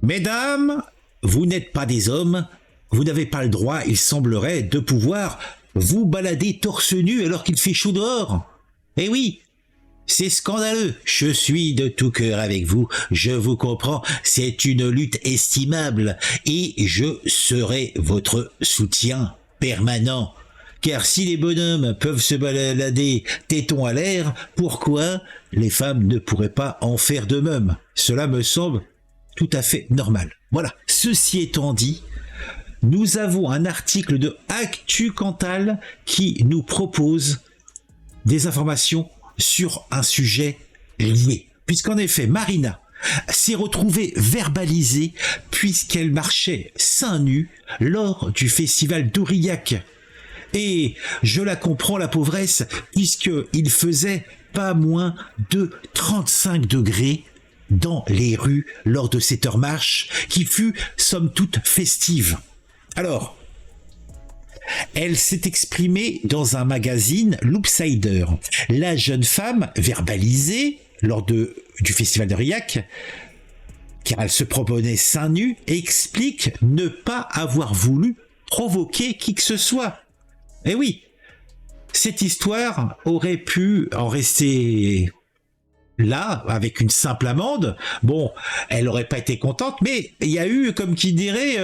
Mesdames, vous n'êtes pas des hommes, vous n'avez pas le droit, il semblerait, de pouvoir vous balader torse nu alors qu'il fait chaud dehors. Eh oui, c'est scandaleux. Je suis de tout cœur avec vous, je vous comprends, c'est une lutte estimable et je serai votre soutien permanent. Car si les bonhommes peuvent se balader tétons à l'air, pourquoi les femmes ne pourraient pas en faire de même? Cela me semble tout à fait normal. Voilà, ceci étant dit, nous avons un article de Actu Cantal qui nous propose des informations sur un sujet lié. Puisqu'en effet, Marina s'est retrouvée verbalisée puisqu'elle marchait seins nus lors du festival d'Aurillac. Et je la comprends, la pauvresse, puisqu'il faisait pas moins de 35 degrés dans les rues lors de cette heure marche qui fut somme toute festive. Alors, elle s'est exprimée dans un magazine, Loopsider. La jeune femme, verbalisée lors du festival de Riac, car elle se promenait seins nus, explique ne pas avoir voulu provoquer qui que ce soit. Eh oui, cette histoire aurait pu en rester là, avec une simple amende. Bon, elle n'aurait pas été contente, mais il y a eu, comme qui dirait,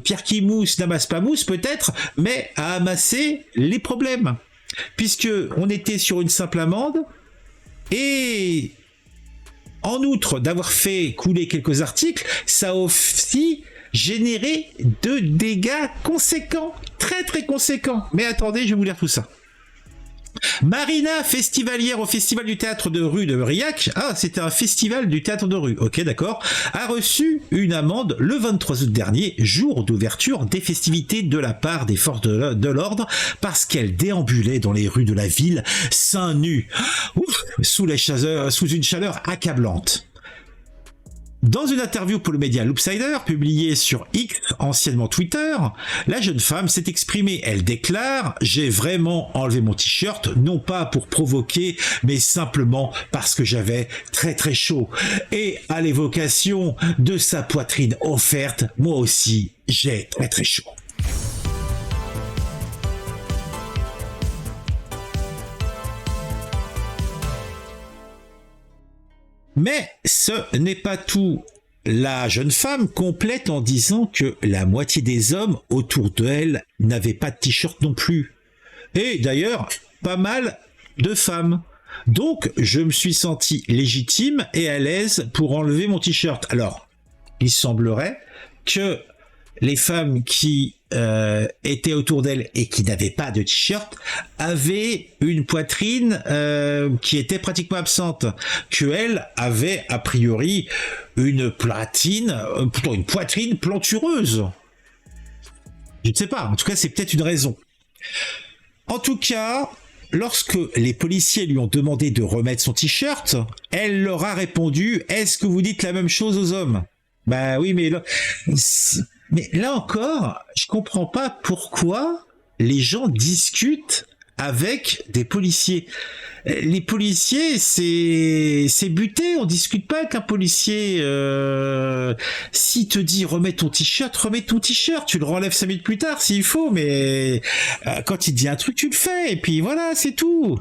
Pierre qui mousse n'amasse pas mousse peut-être, mais a amassé les problèmes. Puisque on était sur une simple amende, et en outre d'avoir fait couler quelques articles, ça a aussi généré de dégâts conséquents, très très conséquents. Mais attendez, je vais vous lire tout ça. Marina, festivalière au festival du théâtre de rue de Riac, c'était un festival du théâtre de rue, ok d'accord, a reçu une amende le 23 août dernier, jour d'ouverture des festivités de la part des forces de l'ordre, parce qu'elle déambulait dans les rues de la ville, seins nus, sous une chaleur accablante. Dans une interview pour le média Loopsider, publiée sur X, anciennement Twitter, la jeune femme s'est exprimée. Elle déclare « J'ai vraiment enlevé mon t-shirt, non pas pour provoquer, mais simplement parce que j'avais très très chaud. Et à l'évocation de sa poitrine offerte, moi aussi, j'ai très très chaud. » Mais ce n'est pas tout. La jeune femme complète en disant que la moitié des hommes autour d'elle n'avaient pas de t-shirt non plus. Et d'ailleurs, pas mal de femmes. Donc, je me suis senti légitime et à l'aise pour enlever mon t-shirt. Alors, il semblerait que les femmes qui étaient autour d'elle et qui n'avaient pas de t-shirt avaient une poitrine qui était pratiquement absente, qu'elle avait a priori une poitrine plantureuse. Je ne sais pas, en tout cas c'est peut-être une raison. En tout cas, lorsque les policiers lui ont demandé de remettre son t-shirt, elle leur a répondu « Est-ce que vous dites la même chose aux hommes ?» Bah oui, mais là encore, je comprends pas pourquoi les gens discutent avec des policiers. Les policiers, c'est buté, on discute pas avec un policier. S'il te dit remets ton t-shirt, tu le renlèves 5 minutes plus tard s'il faut, mais quand il te dit un truc, tu le fais, et puis voilà, c'est tout.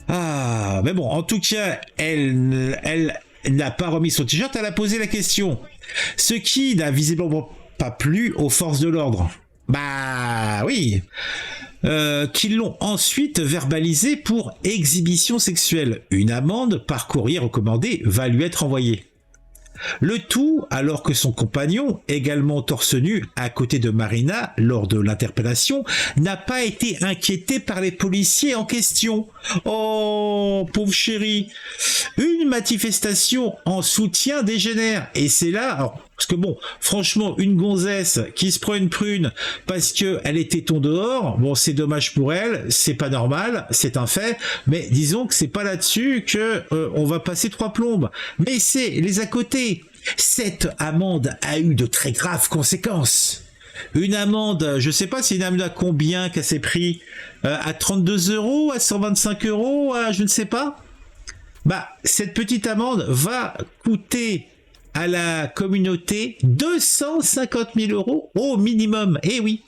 Ah, mais bon, en tout cas, elle n'a pas remis son t-shirt, elle a posé la question. Ce qui n'a visiblement pas plu aux forces de l'ordre. Bah oui. Qu'ils l'ont ensuite verbalisé pour exhibition sexuelle. Une amende par courrier recommandé va lui être envoyée. Le tout alors que son compagnon, également torse nu à côté de Marina lors de l'interpellation, n'a pas été inquiété par les policiers en question. Oh, pauvre chérie. Une manifestation en soutien dégénère. Et c'est là... Alors, parce que bon, franchement, une gonzesse qui se prend une prune parce qu'elle est téton dehors, bon, c'est dommage pour elle, c'est pas normal, c'est un fait, mais disons que c'est pas là-dessus que on va passer 3 plombes. Mais c'est les à côté. Cette amende a eu de très graves conséquences. Une amende, je sais pas si une amende à combien qu'elle s'est pris, à 32 €, à 125 €, à je ne sais pas. Bah, cette petite amende va coûter à la communauté 250 000 € au minimum. Eh oui.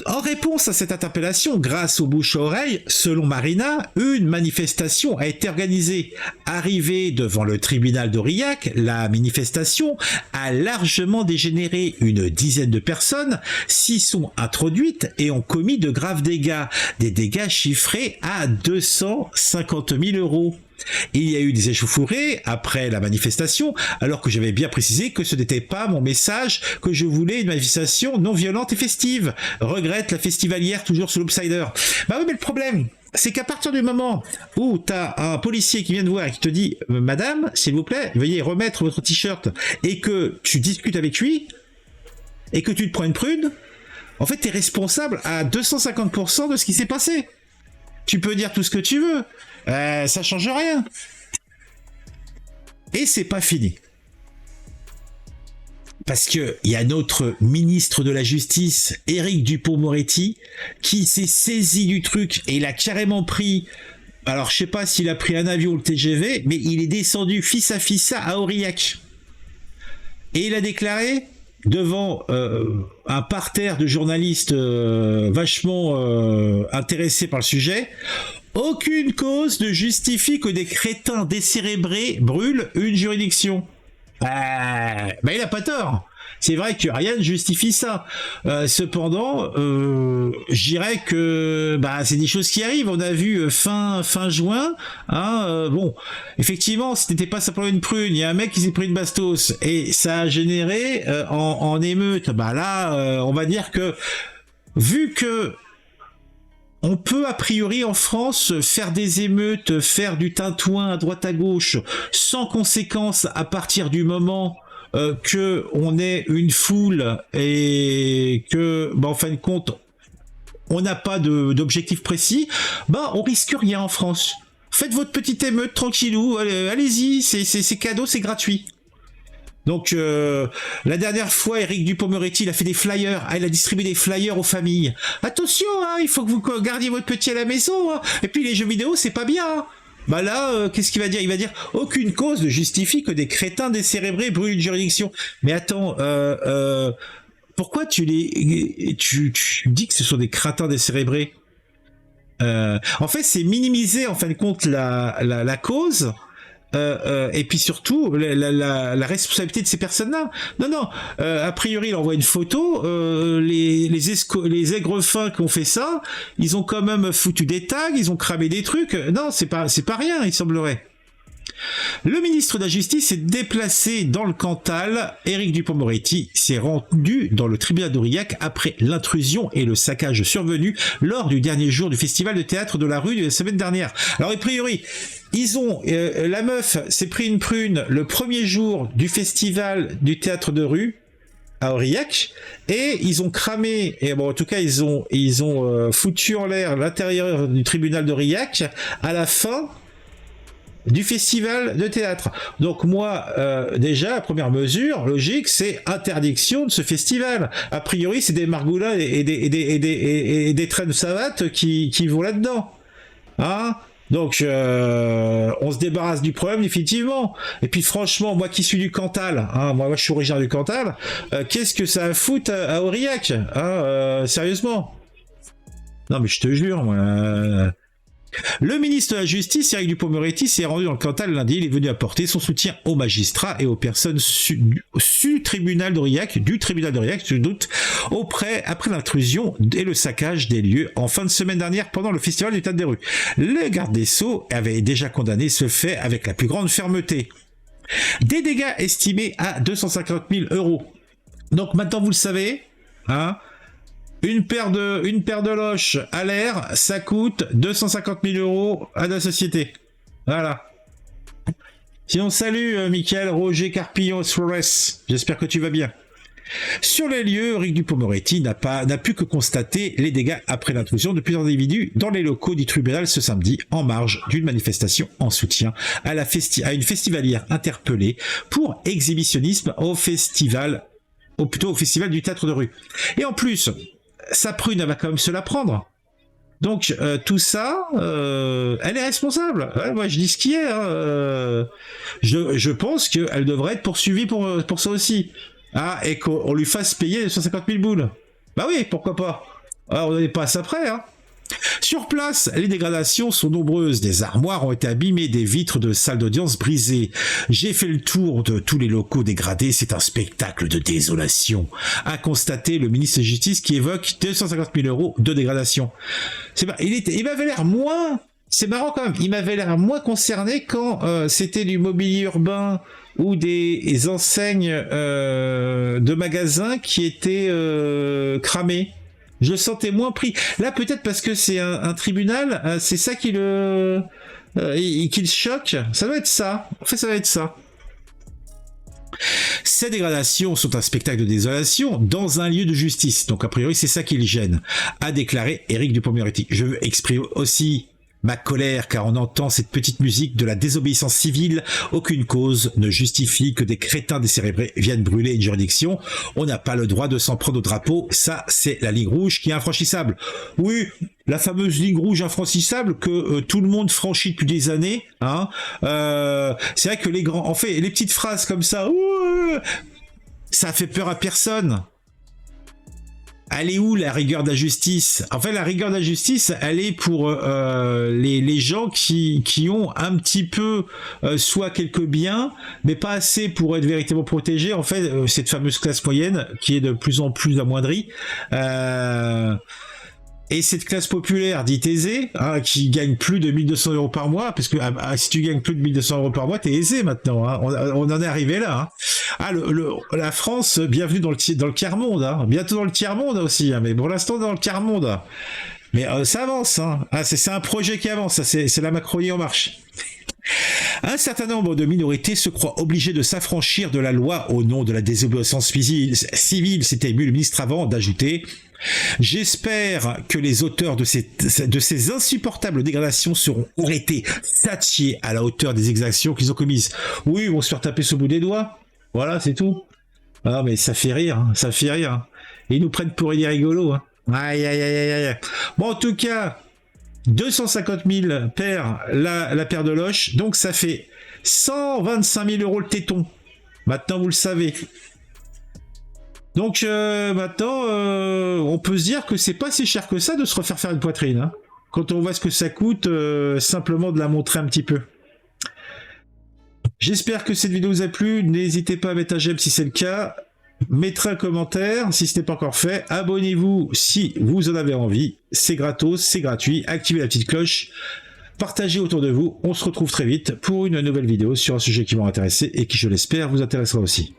En réponse à cette interpellation, grâce aux bouche à oreille, selon Marina, une manifestation a été organisée. Arrivée devant le tribunal d'Aurillac, la manifestation a largement dégénéré. Une dizaine de personnes s'y sont introduites et ont commis de graves dégâts. Des dégâts chiffrés à 250 000 €. Il y a eu des échauffourées après la manifestation, alors que j'avais bien précisé que ce n'était pas mon message, que je voulais une manifestation non violente et festive. Regrette la festivalière toujours sous l'Upsider. Bah oui, mais le problème, c'est qu'à partir du moment où tu as un policier qui vient te voir et qui te dit « Madame, s'il vous plaît, veuillez remettre votre t-shirt » et que tu discutes avec lui et que tu te prends une prune, en fait, tu es responsable à 250% de ce qui s'est passé. Tu peux dire tout ce que tu veux. Ça change rien. Et c'est pas fini. Parce que il y a notre ministre de la Justice, Éric Dupond-Moretti, qui s'est saisi du truc et il a carrément pris. Alors je sais pas s'il a pris un avion ou le TGV, mais il est descendu fissa à Aurillac. Et il a déclaré devant un parterre de journalistes vachement intéressés par le sujet. Aucune cause ne justifie que des crétins décérébrés brûlent une juridiction. Bah il a pas tort. C'est vrai que rien ne justifie ça. Cependant, je dirais que c'est des choses qui arrivent. On a vu fin juin. Bon, effectivement, ce n'était pas simplement une prune. Il y a un mec qui s'est pris une bastos et ça a généré en émeute. Là, on va dire que vu que on peut a priori en France faire des émeutes, faire du tintouin à droite à gauche sans conséquence à partir du moment que on est une foule et que en fin de compte on n'a pas d'objectif précis, on risque rien en France. Faites votre petite émeute tranquillou, allez-y, c'est cadeau, c'est gratuit. Donc la dernière fois, Éric Dupond-Moretti, il a fait des flyers, il a distribué des flyers aux familles. Attention, il faut que vous gardiez votre petit à la maison. Et puis les jeux vidéo, c'est pas bien. Là, qu'est-ce qu'il va dire? Il va dire aucune cause ne justifie que des crétins décérébrés brûlent une juridiction. Mais attends, pourquoi tu dis que ce sont des crétins décérébrés? En fait, c'est minimiser en fin de compte la cause. Et puis surtout la responsabilité de ces personnes-là. Non, a priori il envoie une photo, les aigrefins qui ont fait ça, ils ont quand même foutu des tags, ils ont cramé des trucs. Non, c'est pas rien, il semblerait. Le ministre de la Justice s'est déplacé dans le Cantal. Éric Dupond-Moretti s'est rendu dans le tribunal d'Aurillac après l'intrusion et le saccage survenu lors du dernier jour du festival de théâtre de la rue de la semaine dernière. Alors a priori, la meuf s'est pris une prune le premier jour du festival du théâtre de rue à Aurillac et ils ont cramé, et en tout cas ils ont foutu en l'air l'intérieur du tribunal d'Aurillac à la fin du festival de théâtre. Donc moi, déjà, la première mesure logique, c'est interdiction de ce festival. A priori, c'est des margoulas et des traînes savates qui vont là-dedans. Donc, on se débarrasse du problème, définitivement. Et puis, franchement, moi qui suis du Cantal, moi je suis originaire du Cantal, qu'est-ce que ça a à foutre à Aurillac, sérieusement? Non, mais je te jure, moi... Le ministre de la Justice, Éric Dupond-Moretti, s'est rendu dans le Cantal lundi. Il est venu apporter son soutien aux magistrats et aux personnes du tribunal d'Aurillac, je doute, après l'intrusion et le saccage des lieux en fin de semaine dernière pendant le festival du Théâtre des Rues. Le garde des Sceaux avait déjà condamné ce fait avec la plus grande fermeté. Des dégâts estimés à 250 000 €. Donc maintenant vous le savez, Une paire de loches à l'air, ça coûte 250 000 € à la société. Voilà. Sinon, salut Michael Roger Carpillon Suarez. J'espère que tu vas bien. Sur les lieux, Éric Dupond-Moretti n'a pu que constater les dégâts après l'intrusion de plusieurs individus dans les locaux du tribunal ce samedi, en marge d'une manifestation en soutien à une festivalière interpellée pour exhibitionnisme au festival du théâtre de rue. Et en plus, sa prune, elle va quand même se la prendre. Donc tout ça, elle est responsable. Ouais, moi je dis ce qui est. Hein. Je pense qu'elle devrait être poursuivie pour ça aussi. Ah, et qu'on lui fasse payer 150 000 boules. Bah oui, pourquoi pas. Ah, on n'est pas à ça près. Hein. Sur place, les dégradations sont nombreuses. Des armoires ont été abîmées, des vitres de salles d'audience brisées. J'ai fait le tour de tous les locaux dégradés. C'est un spectacle de désolation, a constaté le ministre de la Justice qui évoque 250 000 € de dégradation. Il m'avait l'air moins... C'est marrant quand même, il m'avait l'air moins concerné quand c'était du mobilier urbain ou des enseignes de magasins qui étaient cramés. Je le sentais moins pris. Là, peut-être parce que c'est un tribunal, c'est ça qui le choque. Ça doit être ça. En fait, ça doit être ça. Ces dégradations sont un spectacle de désolation dans un lieu de justice. Donc, a priori, c'est ça qui le gêne, a déclaré Éric Dupond-Moretti. Je veux exprimer aussi ma colère, car on entend cette petite musique de la désobéissance civile. Aucune cause ne justifie que des crétins décérébrés viennent brûler une juridiction. On n'a pas le droit de s'en prendre au drapeau. Ça, c'est la ligne rouge qui est infranchissable. Oui, la fameuse ligne rouge infranchissable que tout le monde franchit depuis des années. Hein. C'est vrai que les grands... En fait, les petites phrases comme ça... ça fait peur à personne. Elle est où la rigueur de la justice? En fait, la rigueur de la justice, elle est pour les gens qui ont un petit peu soit quelques biens, mais pas assez pour être véritablement protégés. En fait, cette fameuse classe moyenne qui est de plus en plus amoindrie. Et cette classe populaire dite aisée, hein, qui gagne plus de 1 200 € par mois, parce que si tu gagnes plus de 1 200 € par mois, t'es aisé maintenant. Hein. On en est arrivé là. Hein. Ah, la France, bienvenue dans le tiers-monde. Hein. Bientôt dans le tiers-monde aussi, hein, mais pour l'instant dans le tiers-monde. Mais ça avance. Hein. Ah, c'est un projet qui avance, c'est la Macronie en marche. Un certain nombre de minorités se croient obligées de s'affranchir de la loi au nom de la désobéissance civile, s'était ému le ministre avant d'ajouter. J'espère que les auteurs de ces insupportables dégradations seront arrêtés, châtiés à la hauteur des exactions qu'ils ont commises. Oui, ils vont se faire taper sous le bout des doigts. Voilà, c'est tout. Ah, mais ça fait rire, hein, ça fait rire. Et ils nous prennent pour des rigolos. Hein. Aïe, aïe, aïe, aïe, aïe. Bon, en tout cas, 250 000 paires la paire de loches, donc ça fait 125 000 € le téton. Maintenant, vous le savez. Donc maintenant, on peut se dire que c'est pas si cher que ça de se refaire faire une poitrine. Hein, quand on voit ce que ça coûte, simplement de la montrer un petit peu. J'espère que cette vidéo vous a plu. N'hésitez pas à mettre un j'aime si c'est le cas. Mettez un commentaire si ce n'est pas encore fait. Abonnez-vous si vous en avez envie. C'est gratos, c'est gratuit. Activez la petite cloche. Partagez autour de vous. On se retrouve très vite pour une nouvelle vidéo sur un sujet qui vous intéresse et qui, je l'espère, vous intéressera aussi.